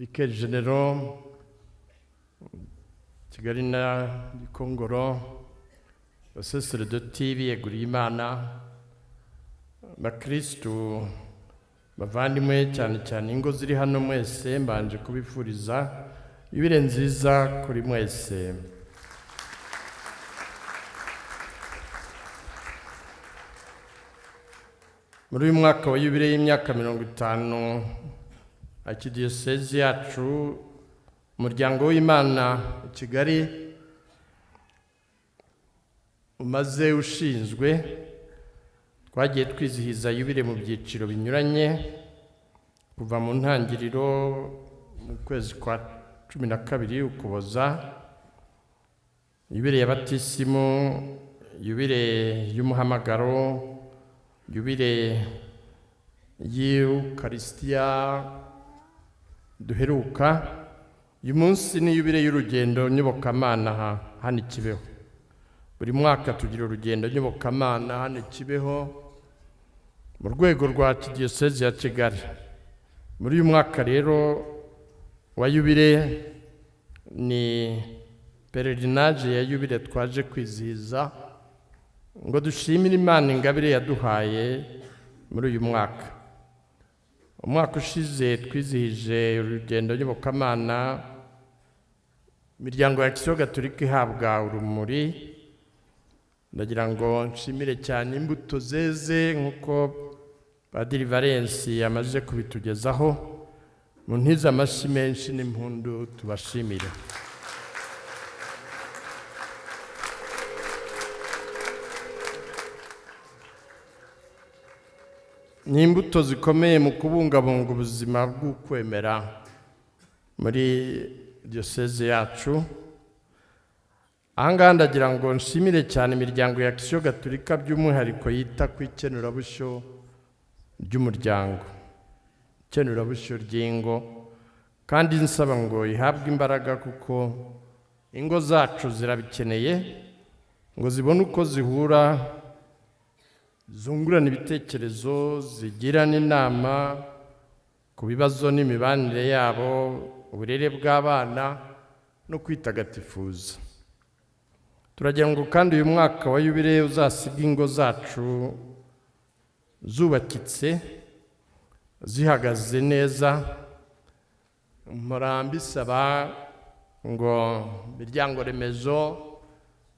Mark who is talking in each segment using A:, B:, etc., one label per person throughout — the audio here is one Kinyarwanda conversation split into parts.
A: Vicaire General Kigali na Gikongoro, abasaserdoti biyeguriye Imana, bakristu bavandimwe cyane cyane ingo ziri hano mwese, mbanje kubifuriza yubile nziza kuri mwese. Muri uyu mwaka wa yubile y'imyaka 50 Archdiocese yacu, umuryango w'Imana Kigali umaze ushinzwe, twagiye twizihiza yubile mu byiciro binyuranye kuva mu ntangiriro mu kwezi kwa 12 Ukuboza, yubile ya batisimu, yubile y'umuhamagaro, yubile y'Eucharistia duheruka. Uyu munsi ni yubile y'urugendo nyobokamana hano i Kibeho. Buri mwaka tugira urugendo nyobokamana hano i Kibeho mu rwego rwa Archdiocese ya Kigali. Muri uyu mwaka rero wa yubile ni pelerinage ya yubile twaje kwizihiza ngo dushimire Imana ingabire yaduhaye muri uyu mwaka. Umwaka ushize twizihije urugendo nyobokamana, imiryango ya Kiliziya Gatolika ihabwa urumuri. Ndagira ngo nshimire cyane imbuto zeze nk'uko Padiri Valens yamaze kubitugezaho. Mu ntiza amashyi menshi n'impundu tubashimire. Ni imbuto zikomeye mu kubungabunga ubuzima bw'ukwemera muri diocese yacu. Ahangaha ndagira ngo nshimire cyane imiryango ya Kiliziya Gatolika by'umwihariko yita ku ikenurabushyo ry'umuryango, ikenurabushyo ry'ingo, kandi nsaba ngo ihabwe imbaraga kuko ingo zacu zirabikeneye ngo zibone uko zihura, zungurana ibitekerezo, zigirana inama ku bibazo n'imibanire yabo, uburere bw'abana no kwitagatifuza. Turagira ngo kandi uyu mwaka wa yubile uzasiga ingo zacu zubakitse, zihagaze neza. Murambisaba ngo imiryango remezo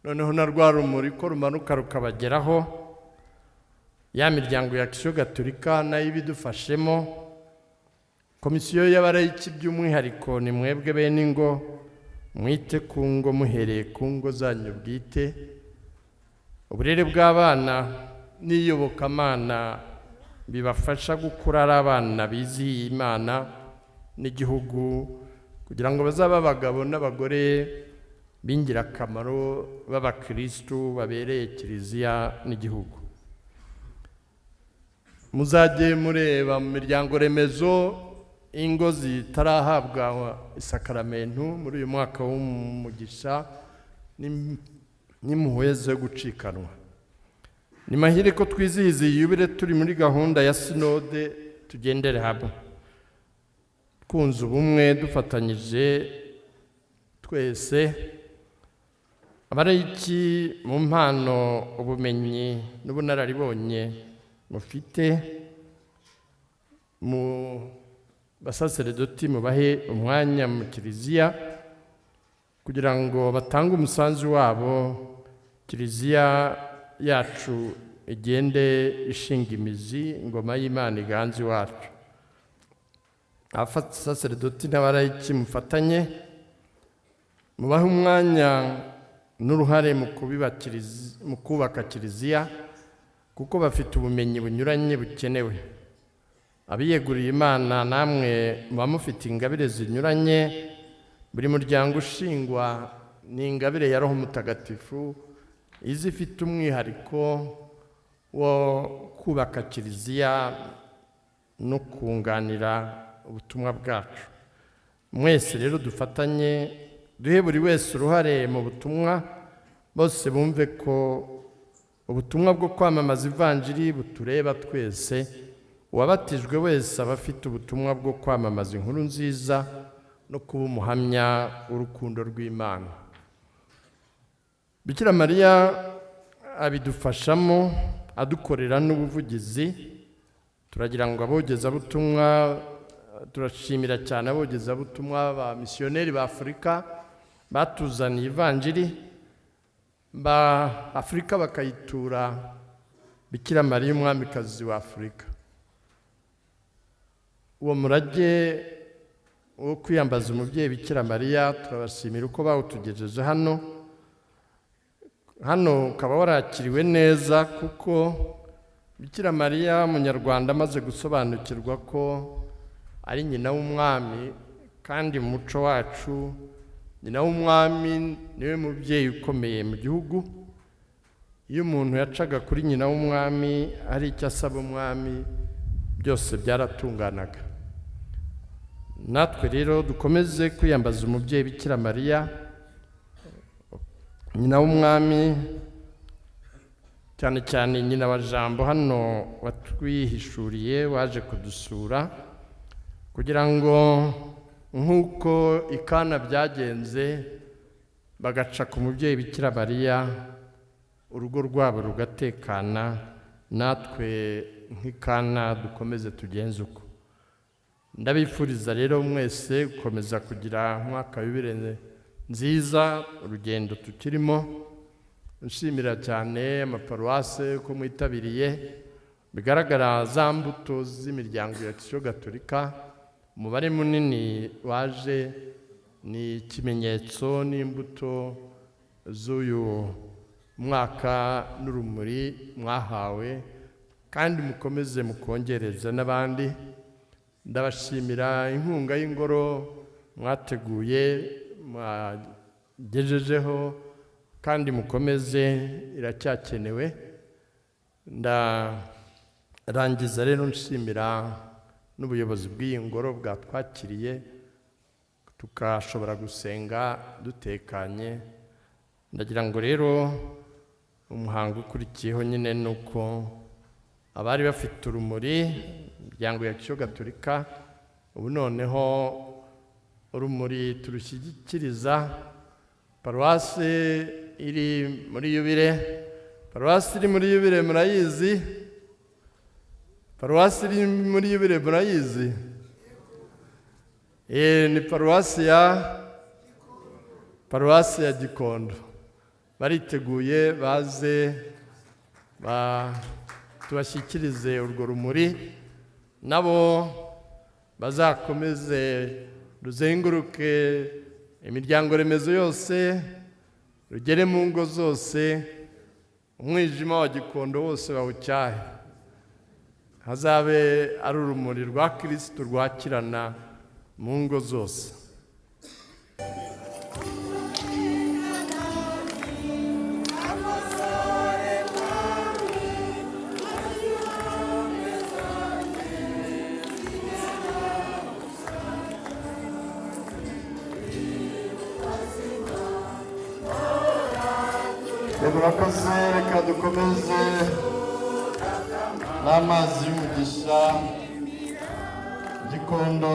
A: noneho na rwa rumuri ko rumanuka rukabageraho, ya miryango ya Kiliziya Gatolika nayo ibidufashemo. Komisiyo y'abarayiki by'umwihariko ni mwebwe bene ingo, mwite ku ngo muhereye ku ngo zanyu bwite. Uburere bw'abana n'iyobokamana bibafasha gukura ari abana bizihiye Imana n'igihugu, kugira ngo bazabe abagabo n'abagore b'ingirakamaro b'abakristu babereye Kiliziya n'igihugu. Muzajye mureba mu miryango remezo ingo zitarahabwa isakaramentu muri uyu mwaka w'umugisha n'impuhwe zo gucikanwa. Ni mahire ko twizihiza yubile turi muri gahunda ya sinode tugendere hamwe, twunze ubumwe, dufatanyije twese, abarayiki mu mpano, ubumenyi n'ubunararibonye mufite, mu basaserdoti mubahe umwanya mu Kiliziya kugira ngo batange umusanzu wabo, Kiliziya yacu igende ishinga imizi, ingoma y'Imana iganze iwacu. Abasaserdoti n'abarayiki mufatanye, mubahe umwanya n'uruhare mu kubaka Kiliziya kuko bafite ubumenyi bunyuranye bukenewe. Abiyeguriye Imana namwe muba mufite ingabire zinyuranye. Buri muryango ushingwa ni ingabire ya Roho Mutagatifu izifite umwihariko wo kubaka Kiliziya no kunganira ubutumwa bwacu. Mwese rero dufatanye, duhe buri wese uruhare mu butumwa, bose bumve ko ubutumwa bwo kwamamaza ivanjiri butureba twese. Uwabatijwe wese aba afite ubutumwa bwo kwamamaza inkuru nziza no kuba umuhamya w'urukundo rw'Imana. Bikira Mariya abidufashamo adukorera n'ubuvugizi. Turagira ngo abogezabutumwa, turashimira cyane abogezabutumwa ba misiyoneri ba Afurika batuzaniye ivanjiri, ba Afurika bakayitura Bikira Mariya umwamikazi wa Afurika. Uwo murage wo kwiyambaza umubyeyi Bikira Mariya turabashimira uko bawutugejeje hano ukaba warakiriwe neza, kuko Bikira Mariya umunyarwanda amaze gusobanukirwa ko ari nyina w'umwami, kandi mu muco wacu nyina w'umwami niwe mubyeyi ukomeye mu gihugu. Iyo umuntu yacaga kuri nyina w'umwami ari icyo asaba umwami, byose byaratunganaga. Natwe rero dukomeze kwiyambaza umubyeyi Bikira Mariya nyina w'umwami, cyane cyane nyina wa Jambo hano watwihishuriye waje kudusura, kugira ngo nk'uko i Kana byagenze bagaca ku mubyeyi Bikira Mariya urugo rwabo rugatekana, natwe nk'i Kana dukomeze tugenze uko. Ndabifuriza rero mwese gukomeza kugira umwaka w'ibirenge nziza, urugendo tukirimo. Nshimira cyane amaparuwase ko mwitabiriye, bigaragara za mbuto z'imiryango ya Kisiyo Gatolika, umubare munini waje ni ikimenyetso n'imbuto z'uyu mwaka n'urumuri mwahawe, kandi mukomeze mukongereza n'abandi. Ndabashimira inkunga y'ingoro mwateguye mwagejejeho, kandi mukomeze, iracyakenewe. Ndarangiza rero nshimira n'ubuyobozi bw'iyi ngoro bwatwakiriye tukashobora gusenga dutekanye. Ndagira ngo rero umuhango ukurikiyeho nyine nuko abari bafite urumuri imiryango ya Kisiyo Gatolika, ubu noneho urumuri turushyikiriza paruwase iri muri Yubile. Paruwase iri muri Yubile murayizi? Paruwase iri muri Yubile murayizi? Ni paruwase ya Gikondo. Bariteguye baze tubashyikirize urwo rumuri, nabo bazakomeze ruzenguruke imiryango remezo yose, rugere mu ngo zose, umwijima wa Gikondo wose bawucyahe, hazabe ari urumuri rwa Kristo rwakirana mu ngo zose. Murakoze, reka dukomeze n'amazi y'umugisha. Gikondo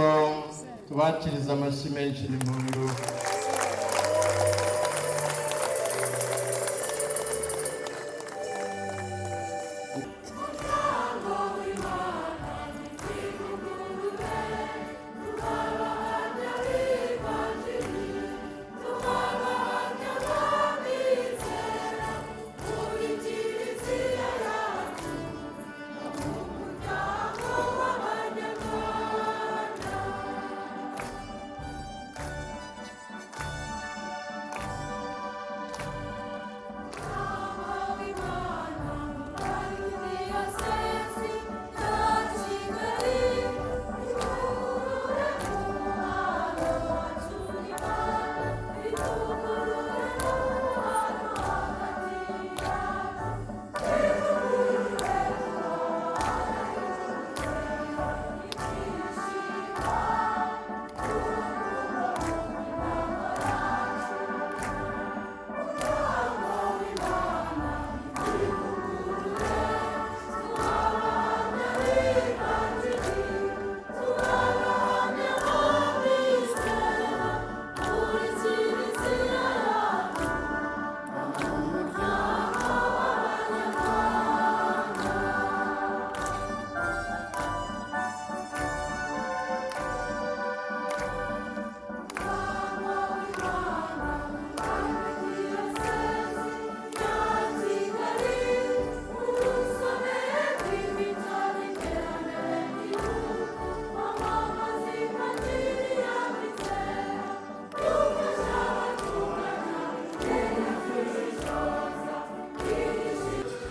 A: tubakiriza amashyi menshi n'impundu.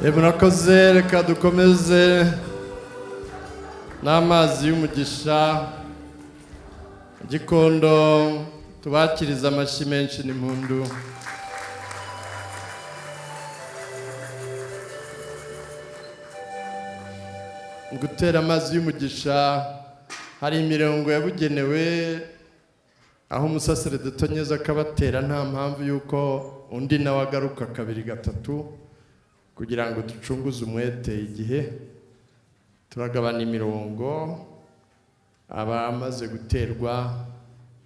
A: murakoze, reka dukomeze n'amazi y'umugisha. Gikondo tubakiriza amashyi menshi n'impundu. Gutera amazi y'umugisha hari imirongo yabugenewe aho umusaseredoti anyuze akabatera nta mpamvu yuko undi nawe agaruka kabiri gatatu kugira ngo ducunguze umwete. Igihe turagabana imirongo abamaze guterwa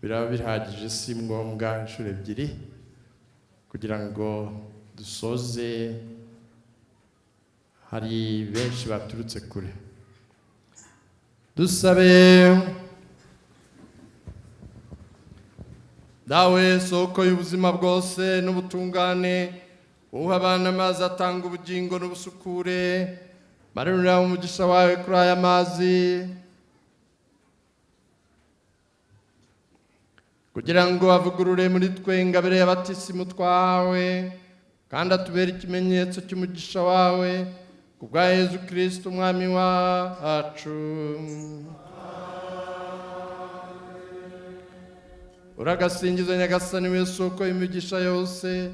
A: biraba bihagije, si ngombwa inshuro ebyiri kugira ngo dusoze. Hari benshi baturutse kure. Dusabe. Dawe soko y'ubuzima bwose n'ubutungane, uha abana amazi atanga ubugingo n'ubusukure, marurira umugisha wawe kuri aya mazi kugira ngo avugurure muri twe ingabire y'abatisimu twawe, kandi atubere ikimenyetso cy'umugisha wawe kubwa Yezu Kristo umwami wacu. Uragasingiza Nyagasani we soko y'imigisha yose,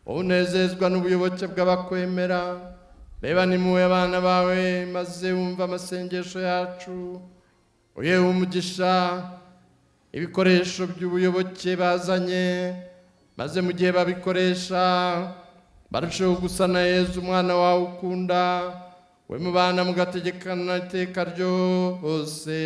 A: unezezwa n'ubuyoboke bw'abakwemera. Reba nimuwe abana bawe maze wumva amasengesho yacu, uye umugisha ibikoresho by'ubuyoboke bazanye, maze mu gihe babikoresha barusheho gusa na Yezu umwana wawe ukunda, we mubana mugategekana iteka ryose.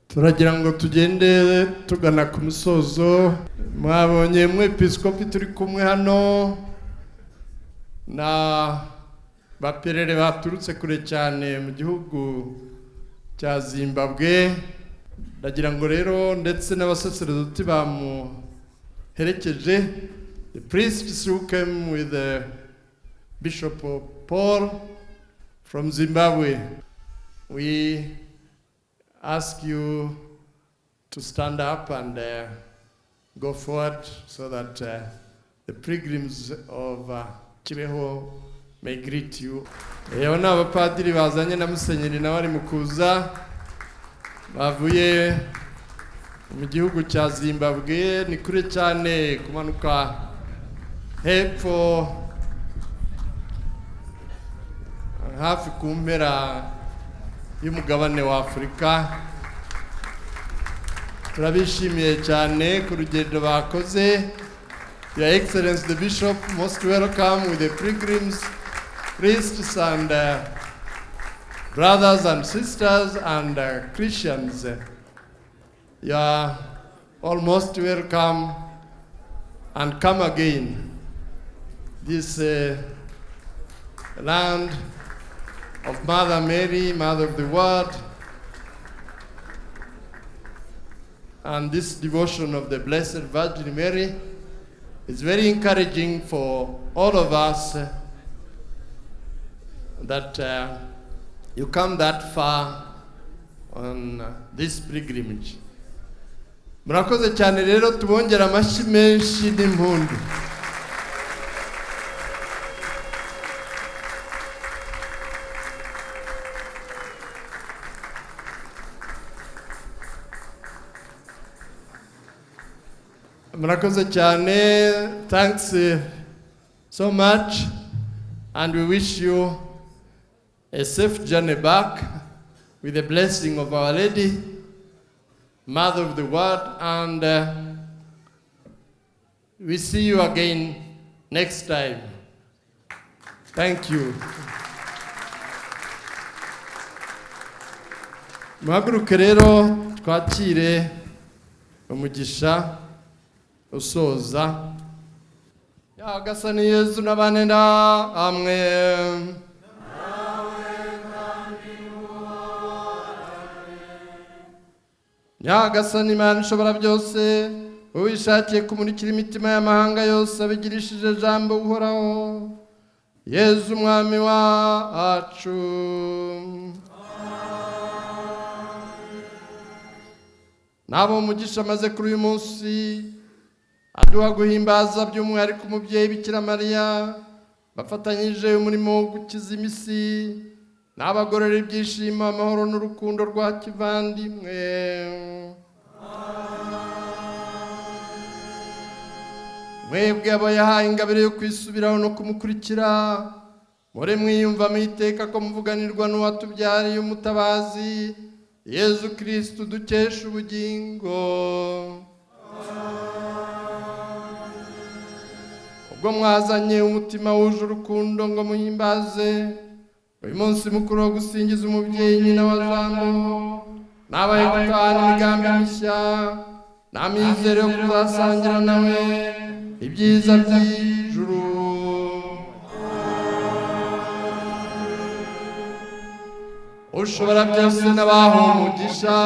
A: Turagira ngo tugende tugana ku musozo. Mwabonye umwepiskopi turi kumwe hano na baperere baturutse kure cyane mu gihugu cya Zimbabwe. Ndagira ngo rero ndetse n'abasaseredoti bamuherekeje, the priests who came with the Bishop Paul from Zimbabwe, we ask you to stand up and go forward so that the pilgrims of Kibeho may greet you. Yona abapadiri bazanye na musenyeri na bari mukuza bavuye mu gihugu cya Zimbabwe, ni kure cyane kumanuka hepfo hafi ku mpera y'umugabane wa Afurika. Turabishimiye cyane ku rugendo bakoze. Your Excellency the Bishop, most welcome with the pilgrims, priests and brothers and sisters and Christians. You are almost welcome and come again. This land of Mother Mary, Mother of the Word, and this devotion of the Blessed Virgin Mary is very encouraging for all of us that you come that far on this pilgrimage. Murakoze cyane rero tubongera amashyi menshi n'impundu. Murakoze cyane. Thanks so much, and we wish you a safe journey back with the blessing of Our Lady, Mother of the Word, and we see you again next time. Thank you. Muhaguruke rero twakire umugisha usoza. Nyagasani Yesu n'abane namwe. Nyagasani Imana ishobora byose, uwishakiye kumurikira imitima y'amahanga yose abigirishije ijambo uhoraho, Yesu umwami wacu. Nabo umugisha maze kuri uyu munsi aduha guhimbaza by'umwihariko umubyeyi Bikira Mariya, bafatanyije umurimo wo gukiza imisi, n'abagorera ibyishimo, amahoro n'urukundo rwa kivandimwe. Mwebwe abo yahaye ingabire yo kwisubiraho no kumukurikira, more mwiyumva mwiteka ko muvuganirwa n'uwatubyariye umutabazi Yezu Kristu dukesha ubugingo. Ubwo mwazanye umutima wuje urukundo ngo muhimbaze uyu munsi mukuru wo gusingiza umubyeyi nyina wa Jambo, nabaye gutahana imigambi mishya n'amizero yo kuzasangira nawe ibyiza by'ijuru. Ushobora byose n'abaho umugisha,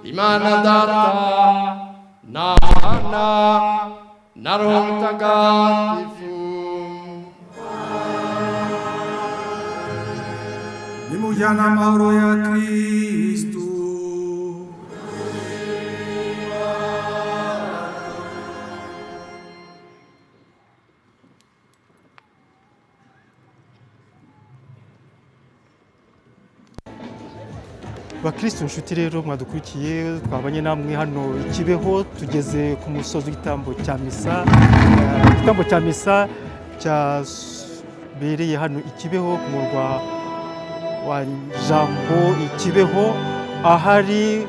A: Imana Data na Mwana na Roho Mutagatifu.
B: Nimujyana amahoro ya Kristu.
C: Bakristo inshuti rero mwadukurikiye, twabanye namwe hano i Kibeho, tugeze ku musozi w'igitambo cya misa. Igitambo cya misa cyabereye hano i Kibeho ku murwa wa Jambo i Kibeho, ahari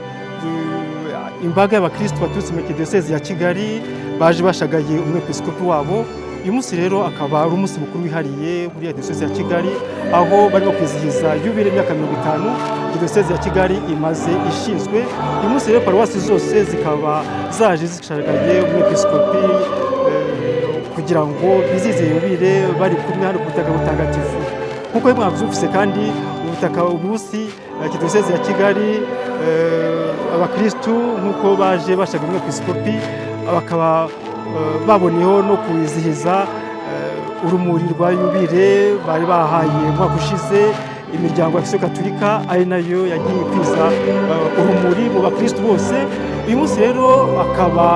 C: imbaga y'abakristo baturutse mu diyoseze ya Kigali baje bashagaye umwepiskopi wabo. Uyu munsi rero akaba ari umunsi mukuru wihariye muri diyoseze ya Kigali, aho barimo kwizihiza yubile imyaka 50 diyoseze ya Kigali imaze ishinzwe. Uyu munsi rero paruwasi zose zikaba zaje zishagaye umwepiskopi kugira ngo bizihize yubile bari kumwe hano ku butaka butagatifu. Nkuko mwabyumvise kandi ubutaka umunsi diyoseze ya Kigali, abakristo nkuko baje bashagaye umwepiskopi bakaba baboneyeho no kwizihiza urumuri rwa yubile bari bahaye umwaka ushize imiryango ya Kiliziya Gatolika, ari nayo yagiye kwiza urumuri mu bakristo bose. Uyu munsi rero akaba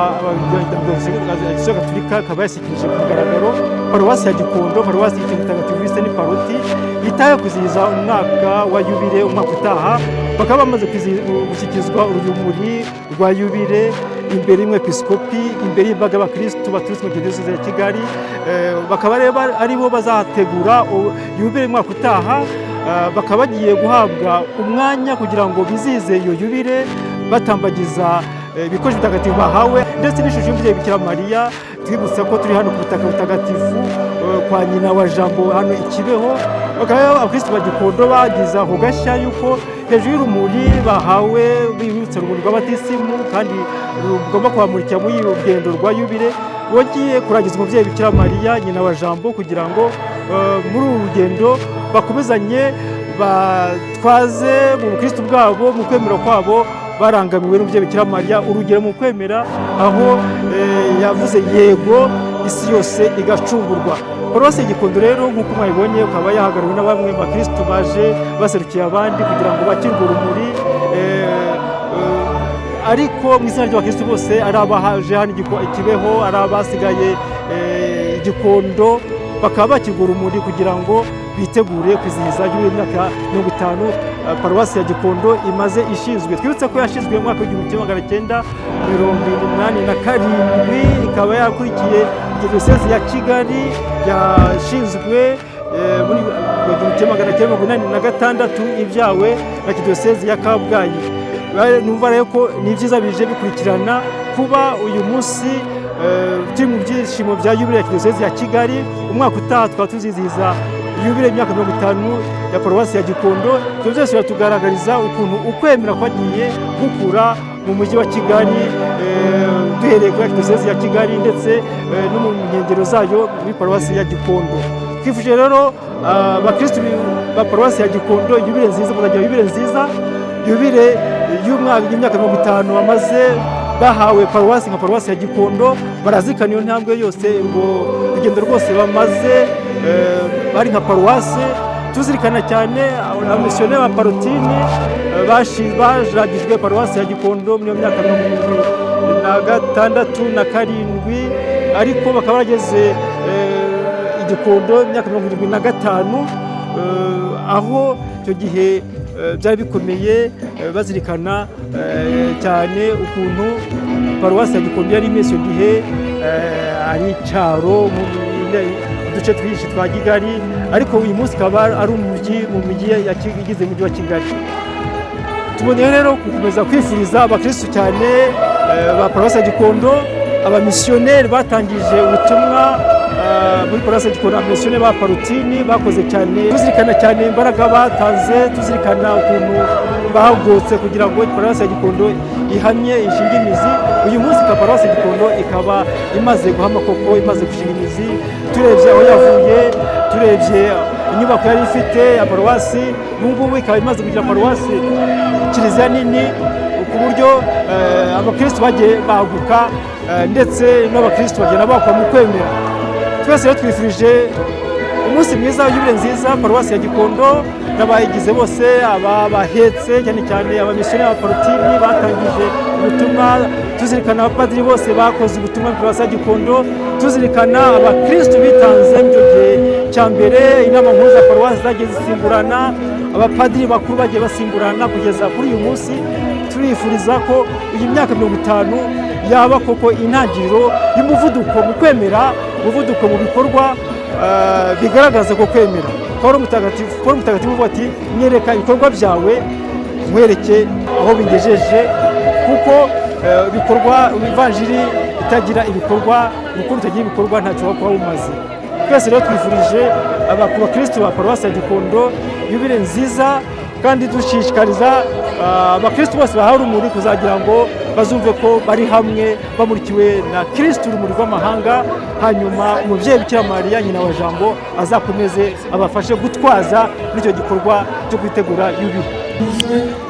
C: Kiliziya Gatolika akaba yasikirije ku mugaragaro paruwasi ya Gikondo, paruwasi y'Mutagatifu Vincent ni Paroti itaye kwizihiza umwaka wa yubile umwaka utaha. Bakaba bamaze gushyikirizwa urumuri rwa yubile imbere y'umwepiskopi, imbere y'imbaga y'abakristo baturutse mu diyoseze ya Kigali. Bakaba ari bo bazategura yubile umwaka utaha. Bakaba bagiye guhabwa umwanya kugira ngo bizihize iyo yubile batambagiza ibikoresho bitagatifu bahawe, ndetse n'ishusho y'umubyeyi Bikira Mariya. Twibutsa ko turi hano ku butaka butagatifu kwa nyina wa Jambo hano i Kibeho. Bakaba abakristo ba Gikondo bagize aho gashya yuko hejuru y'urumuri bahawe bibutsa urumuri rw'abatisimu kandi rugomba kubamurikira muri urugendo rwa yubile, bongeye kuragiza umubyeyi Bikira Mariya nyina wa Jambo kugira ngo muri uru rugendo bakomezanye batwaze mu bukristo bwabo, mu kwemera kwabo barangamiwe n'umubyeyi Bikira Mariya, urugero mu kwemera aho yavuze yego isi yose igacungurwa. Paruwasi Gikondo rero nk'uko mwabibonye ukaba yahagarariwe na bamwe bakristo baje baserukiye abandi kugira ngo bakirwe urumuri, ariko mu izina ry'abakristo bose ari abaje hano i Kibeho, ari abasigaye Gikondo, bakaba bakirwa urumuri kugira ngo bitegure kwizihiza y'imyaka 50 paruwasi ya Gikondo imaze ishinzwe. Twibutse ko yashinzwe mu mwaka w'1987, ikaba yakurikiye diyosezi ya Kigali yashinzwe muri 1986 ibyawe na diyosezi ya Kabgayi. Numva rero ko ni byiza bije bikurikirana kuba uyu munsi turi mu byishimo bya yubile ya diyosezi ya Kigali. Umwaka utaha twaba tuzizihiza yubile y'imyaka 50 ya paruwasi ya Gikondo. Ibyo byose biratugaragariza ukuntu ukwemera kwagiye gukura mu mujyi wa Kigali, duhereye kuri diyosezi ya Kigali ndetse no mu nkengero zayo muri paruwasi ya Gikondo. Twifuje rero abakristo ba paruwasi ya Gikondo yubile nziza, muzagira yubile nziza, yubile y'imyaka 50 bamaze bahawe paruwasi nka paruwasi ya Gikondo. Barazikana iyo ntambwe yose ngo urugendo rwose bamaze bari nka paruwasi. Tuzirikana cyane abamisiyoneri ba Parotini bajagijwe paruwasi ya Gikondo mu myaka 76 na 7, ariko bakaba bageze Gikondo imyaka 75, aho icyo gihe byari bikomeye, bazirikana cyane ukuntu paruwasi ya Gikondo yari imeze icyo gihe ari icyaro mu duce twinshi twa Kigali, ariko uyu munsi akaba ari umujyi mu mijyi yagize umujyi wa Kigali. Tuboneye rero gukomeza kwifuriza abakristo cyane ba paruwasi ya Gikondo, abamisiyoneri batangije ubutumwa muri paruwasi ya Gikondo, abamisiyoneri ba Parotini bakoze cyane. Tuzirikana cyane imbaraga batanze, tuzirikana ukuntu bahagotse kugira ngo paruwasi ya Gikondo ihamye ishinga imizi. Uyu munsi paruwasi ya Gikondo ikaba imaze guhama koko, imaze gushinga imizi. Turebye aho yavuye, turebye inyubako yari ifite ya paruwasi, n'ubu ikaba imaze kugira paruwasi kiliziya nini, ku buryo abakristo bagiye baguka ndetse n'abakristo bagenda bakwa mu kwemera. Twese rero twifurije umunsi mwiza w'iyubile nziza paruwasi ya Gikondo n'abayigize bose, abahetse cyane cyane abamisiyoneri ba Parotini batangije ubutumwa. Tuzirikana abapadiri bose bakoze ubutumwa muri paruwasi ya Gikondo, tuzirikana abakristo bitanze mu gihe cya mbere, inama nkuru za paruwasi zagiye zisimburana, abapadiri bakuru bagiye basimburana kugeza kuri uyu munsi. Turifuriza ko iyi myaka 50 yaba koko intangiriro y'umuvuduko mu kwemera, umuvuduko mu bikorwa bigaragaza ko kwemera. Paul Mutagatifu uvuga ati nyereka ibikorwa byawe nkwereke aho bingejeje, kuko bikorwa ivanjiri itagira ibikorwa, urukundo utagira ibikorwa ntacyo waba umaze. Twese rero twifurije abakristo ba paruwasi ya Gikondo yubile nziza, kandi dushishikariza abakristo bose bahawe urumuri kuzagira ngo bazumve ko bari hamwe bamurikiwe na Kristo urumuri rw'amahanga. Hanyuma umubyeyi Bikira Mariya nyina wa Jambo azakomeze abafashe gutwaza muri icyo gikorwa cyo kwitegura yubile.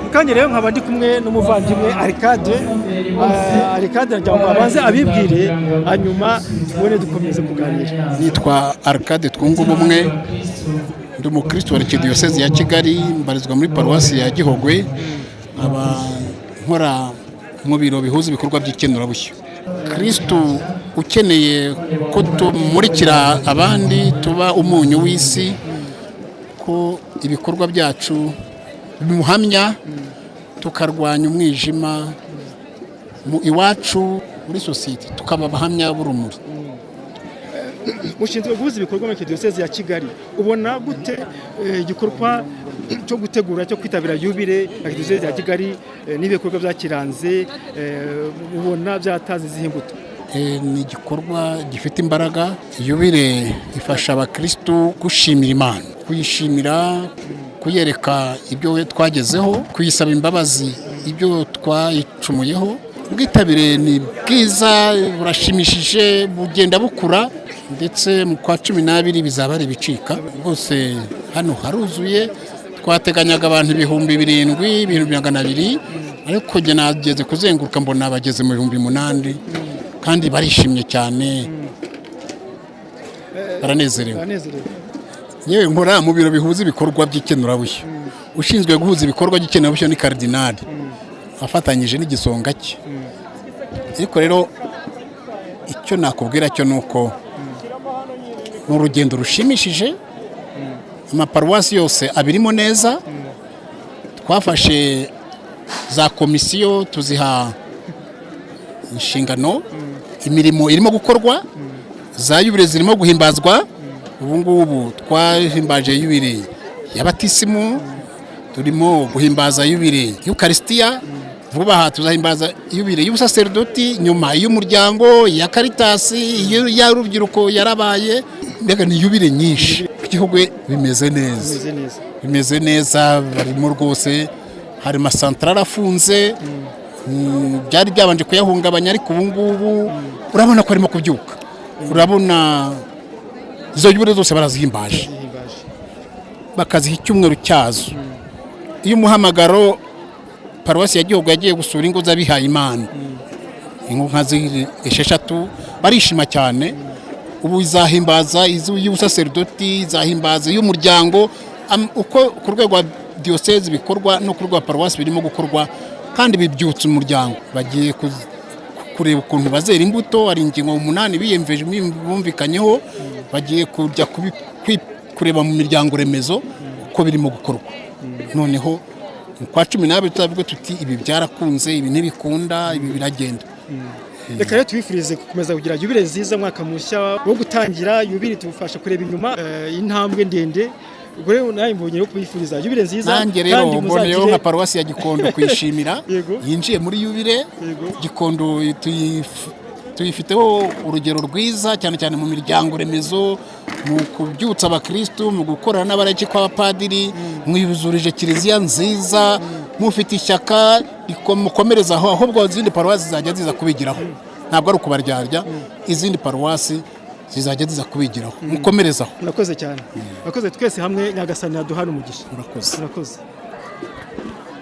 C: Mukanya rero nkaba ndi kumwe n'umuvandimwe Arcade nagira ngo abanze abibwire, hanyuma tubone dukomeze kuganira.
D: Nitwa Arcade Twungubumwe, ndi umukristo wa diyosezi ya Kigali, mbarizwa muri paruwasi ya Gihogwe, aba nkora mu biro bihuza ibikorwa by'ikenurabushyo. Kristo ukeneye ko tumurikira abandi, tuba umunyu w'isi, ko ibikorwa byacu bimuhamya, tukarwanya umwijima mu iwacu muri sosiyete, tukaba abahamya b'urumuri.
C: Mushinzwe guhuza ibikorwa muri diyosezi ya Kigali, ubona gute igikorwa cyo gutegura cyo kwitabira yubile ya diyosezi ya Kigali n'ibikorwa byakiranze, ubona byataze izihe mbuto?
D: Ni igikorwa gifite imbaraga. Yubile ifasha abakristo gushimira Imana, kuyishimira, kuyereka ibyo twagezeho, kuyisaba imbabazi ibyo twayicumuyeho. Ubwitabire ni bwiza, burashimishije, bugenda bukura, ndetse mu kwa 12 bizaba ari bicika rwose. Hano haruzuye, twateganyaga abantu 7,000, 200, ariko jye nageze kuzenguruka mbona abageze mu 8,000, kandi barishimye cyane, baranezerewe. Yewe nkora mu biro bihuza ibikorwa by'ikenurabushyo, ushinzwe guhuza ibikorwa by'ikenurabushyo ni Kardinali afatanyije n'igisonga cye. Ariko rero icyo nakubwira cyo nuko mu rugendo rushimishije, amaparuwasi yose abirimo neza, twafashe za komisiyo tuziha inshingano, imirimo irimo gukorwa, za yubile zirimo guhimbazwa. Ubu ngubu twahimbaje yubile y'abatisimu, turimo guhimbaza yubile y'ukarisitiya, vuba aha tuzahimbaza yubile y'ubusaserdoti, nyuma y'umuryango, ya karitasi, y'urubyiruko yarabaye. Mbega ni yubile nyinshi. Igihugu bimeze neza, barimo rwose. Hari amasantarari afunze, byari byabanje kuyahungabanya, ariko ubu ngubu urabona ko arimo kubyuka. Urabona izo yubile zose barazihimbaje, bakaziha icyumweru cyazo. Iyo umuhamagaro paruwasi ya Gihogo yagiye gusura ingo z'abihaye Imana, ingo nka 6 barishima cyane. Ubu izahimbaza y'ubusaserdoti, izahimbaza y'umuryango, uko ku rwego rwa diyoseze bikorwa no ku rwego rwa paruwasi birimo gukorwa, kandi bibyutsa umuryango. Bagiye kureba ukuntu bazera imbuto. Hari ingingo 8 biyemveje bumvikanyeho, bagiye kujya kureba mu miryango remezo uko birimo gukorwa. Noneho kwa 12 tuzavuga tuti ibi byarakunze, ibi ntibikunda, ibi biragenda.
C: Reka rero tubifurize gukomeza kugira yubile nziza, mwaka mushya wo gutangira. Yubile tubufasha kureba inyuma intambwe ndende. Ubwo rero nawe mbonye yo kubifuriza yubile nziza.
D: Nanjye rero mboneyeho nka paruwasi ya Gikondo kwishimira yinjiye muri yubile. Gikondo tuyifiteho urugero rwiza, cyane cyane mu miryango remezo, mu kubyutsa abakristu, mu gukorana n'abareki kw'abapadiri, mwibuzurije kiliziya nziza, mufite ishyaka mukomereza aho, ahubwo izindi paruwasi zizajya ziza kubigiraho. Ntabwo ari ukubaryarya, izindi paruwasi zizajya ziza kubigiraho, mukomerezaho.
C: Murakoze cyane. Murakoze twese hamwe, Nyagasani aduhana umugisha.
D: Murakoze.